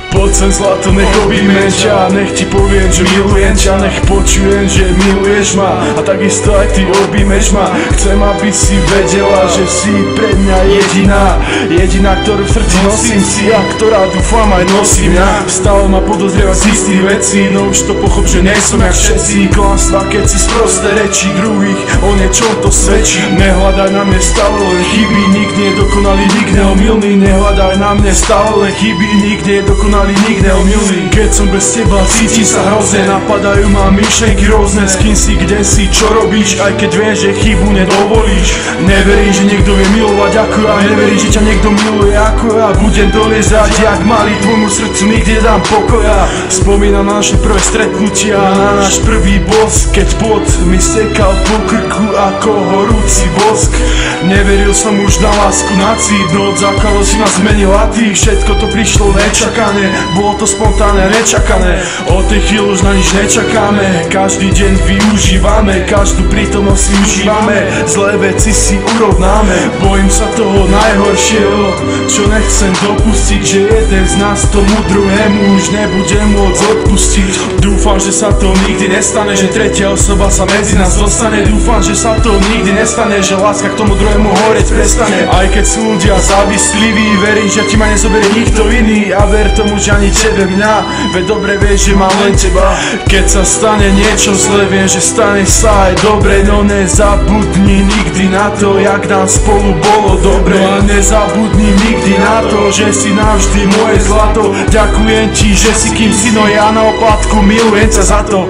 Poď sem zlato, nech objímem ťa, nech ti poviem, že milujem ťa, nech počujem, že miluješ ma a takisto aj ty objímeš ma. Chcem, aby si vedela, že si pre mňa jediná, ktorú v srdci nosím si a ktorá dúfam aj nosí mňa. Stále ma podozrieva z istých vecí, no už to pochop, že nie som jak všetci. Klamstvá, keď si sprosté reči druhých o niečom to svedčí. Nehľadaj na mne stále len chyby, nik nie je dokonalý, nik neomylný. Nehľadaj na mne stále len chyby, nik nie je dokonalý, nik neomylný. Keď som bez teba, cítim sa hrozne, napadajú ma myšlenky rôzne. S kým si, kde si, čo robíš, aj keď vieš, že chybu nedovolíš. Neverím, že niekto vie milovať ako ja, neverím, že ťa niekto miluje ako ja. Budem doliezať jak malý, tvojmu srdcu nikdy nedám pokoja. Spomínam na naše prvé stretnutia, na náš prvý bosk, keď pot mi stekal po krku ako horúci vosk. Neveril som už na lásku na cít, no od základu si ma zmenil a ty. Všetko to prišlo nečakane, bolo to spontánne, nečakané. Od tej chvíle už na nič nečakáme, každý deň využívame, každú prítomnosť si užívame, zlé veci si urovnáme. Bojím sa toho najhoršieho, čo nechcem dopustiť, že jeden z nás tomu druhému už nebude môcť odpustiť. Dúfam, že sa to nikdy nestane, že tretia osoba sa medzi nás dostane. Dúfam, že sa to nikdy nestane, že láska k tomu druhému horeť prestane. Aj keď sú ľudia závisliví, verím, že ti ma nezoberie nikto iný a ver tomu, že ani tebe mňa, veď dobre vieš, že mám len teba. Keď sa stane niečo zlé, viem, že stane sa aj dobre, no nezabudni nikdy na to, jak nám spolu bolo dobre. No a nezabudni nikdy na to, že si navždy moje zlato. Ďakujem ti, že si kým si, no ja na oplatku milujem ťa za to.